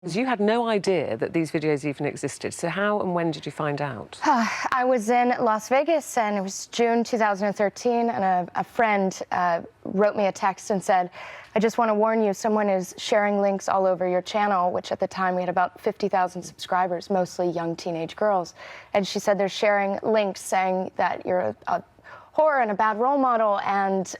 Because you had no idea that these videos even existed. So how and when did you find out? I was in Las Vegas, and it was June 2013, and a friend wrote me a text and said, I just want to warn you, someone is sharing links all over your channel, which at the time we had about 50,000 subscribers, mostly young teenage girls. And she said they're sharing links saying that you're a whore and a bad role model, and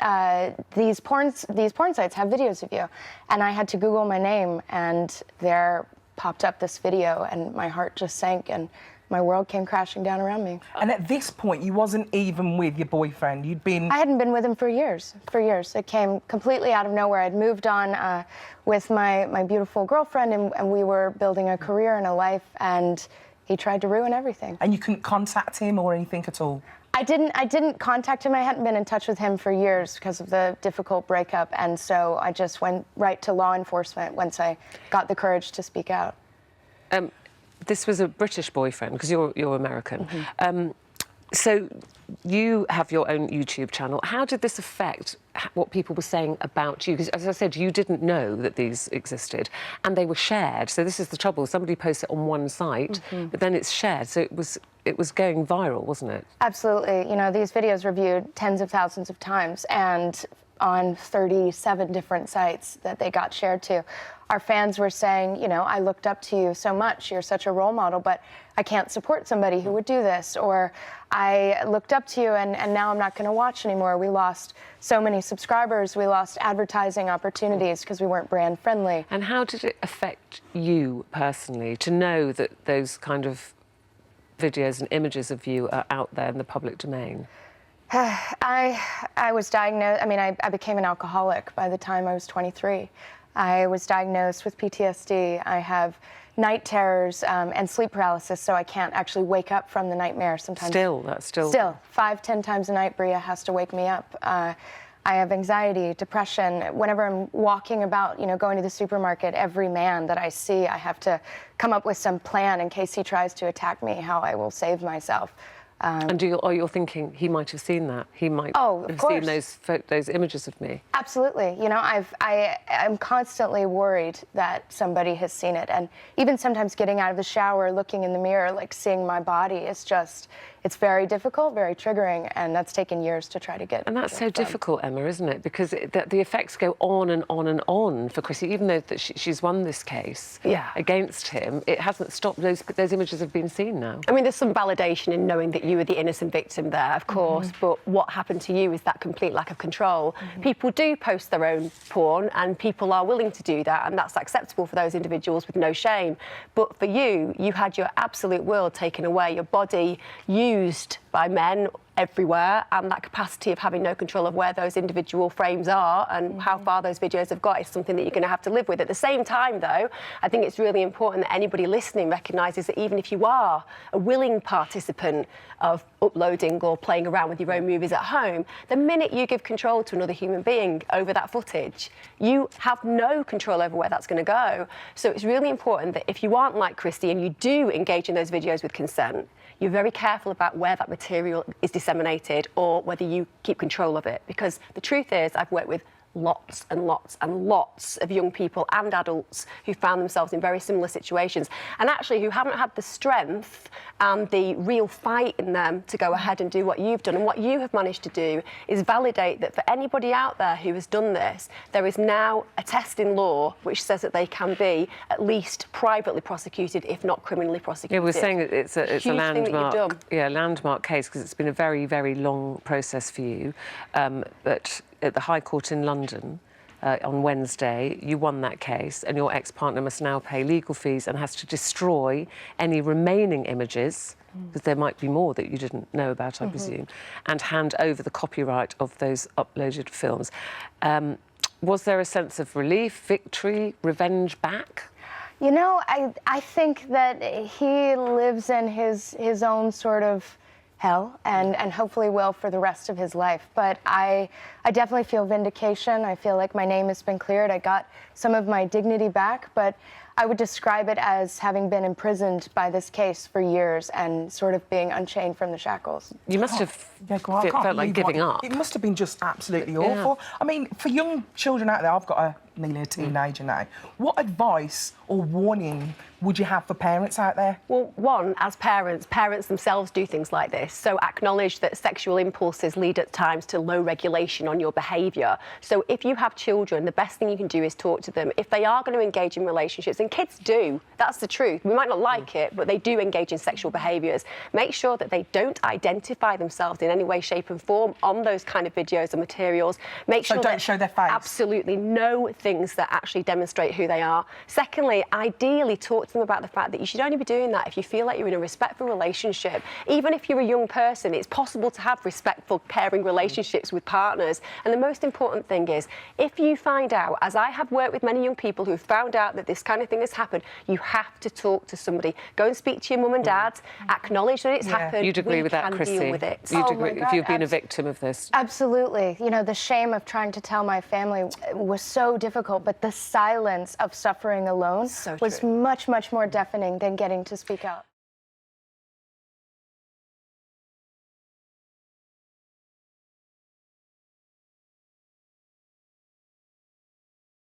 these porn sites have videos of you. And I had to Google my name, and there popped up this video, and my heart just sank, and my world came crashing down around me. And at this point, you wasn't even with your boyfriend. You'd been... I hadn't been with him for years, It came completely out of nowhere. I'd moved on with my beautiful girlfriend, and we were building a career and a life, and he tried to ruin everything. And you couldn't contact him or anything at all? I didn't contact him. I hadn't been in touch with him for years because of the difficult breakup, and so I just went right to law enforcement once I got the courage to speak out. This was a British boyfriend, because you're American. Mm-hmm. So you have your own YouTube channel. How did this affect what people were saying about you? Because, as I said, you didn't know that these existed, and they were shared. So this is the trouble. Somebody posts it on one site, but then it's shared. So it was going viral, wasn't it? Absolutely. You know, these videos were viewed tens of thousands of times, and on 37 different sites that they got shared to. Our fans were saying, you know, I looked up to you so much, you're such a role model, but I can't support somebody who would do this. Or I looked up to you and now I'm not going to watch anymore. We lost so many subscribers, we lost advertising opportunities because we weren't brand friendly. And how did it affect you personally to know that those kind of videos and images of you are out there in the public domain? I was diagnosed, I became an alcoholic by the time I was 23. I was diagnosed with PTSD. I have night terrors and sleep paralysis, so I can't actually wake up from the nightmare sometimes. That's still... Still, 5-10 times a night, Bria has to wake me up. I have anxiety, depression. Whenever I'm walking about, you know, going to the supermarket, every man that I see, I have to come up with some plan in case he tries to attack me, how I will save myself. And you're thinking he might have seen that? He might have seen those images of me? Absolutely. You know, I'm constantly worried that somebody has seen it. And even sometimes getting out of the shower, looking in the mirror, like seeing my body is just, it's very difficult, very triggering, and that's taken years to try to get. And that's so difficult, Emma, isn't it? Because the effects go on and on and on for Chrissy. Even though that she's won this case against him, it hasn't stopped. Those images have been seen now. I mean, there's some validation in knowing that you were the innocent victim there, of course, but what happened to you is that complete lack of control. People do post their own porn, and people are willing to do that, and that's acceptable for those individuals with no shame. But for you, you had your absolute world taken away, your body used by men everywhere, and that capacity of having no control of where those individual frames are and how far those videos have got is something that you're going to have to live with. At the same time, though, I think it's really important that anybody listening recognises that even if you are a willing participant of uploading or playing around with your own movies at home, the minute you give control to another human being over that footage, you have no control over where that's going to go. So it's really important that if you aren't like Chrissy and you do engage in those videos with consent, you're very careful about where that material is disseminated or whether you keep control of it. Because the truth is, I've worked with lots and lots and lots of young people and adults who found themselves in very similar situations, and actually who haven't had the strength and the real fight in them to go ahead and do what you've done. And what you have managed to do is validate that for anybody out there who has done this, there is now a test in law which says that they can be at least privately prosecuted, if not criminally prosecuted. Yeah, we're saying it's a landmark, landmark case, because it's been a very, very long process for you. But at the High Court in London on Wednesday, you won that case, and your ex-partner must now pay legal fees and has to destroy any remaining images, because there might be more that you didn't know about, I presume, and hand over the copyright of those uploaded films. Was there a sense of relief, victory, revenge back? You know, I think that he lives in his own sort of hell, and hopefully will for the rest of his life. But I definitely feel vindication. I feel like my name has been cleared. I got some of my dignity back, but I would describe it as having been imprisoned by this case for years and sort of being unchained from the shackles. You must have felt like giving up. It must have been just absolutely awful. I mean, for young children out there, I've got nearly a teenager now. What advice or warning would you have for parents out there? Well, one, as parents themselves do things like this. So acknowledge that sexual impulses lead at times to low regulation on your behaviour. So if you have children, the best thing you can do is talk to them. If they are going to engage in relationships, and kids do, that's the truth. We might not like it, but they do engage in sexual behaviours. Make sure that they don't identify themselves in any way, shape and form on those kind of videos or materials. Make sure don't show their face. Absolutely no things that actually demonstrate who they are. Secondly, ideally talk to them about the fact that you should only be doing that if you feel like you're in a respectful relationship. Even if you're a young person, it's possible to have respectful, caring relationships with partners. And the most important thing is, if you find out, as I have worked with many young people who've found out that this kind of thing has happened, you have to talk to somebody. Go and speak to your mum and dad, acknowledge that it's happened. You'd agree with that, Chrissy? Deal with it. You'd agree if you've been a victim of this? Absolutely. You know, the shame of trying to tell my family was so difficult, but the silence of suffering alone was much, much more deafening than getting to speak out.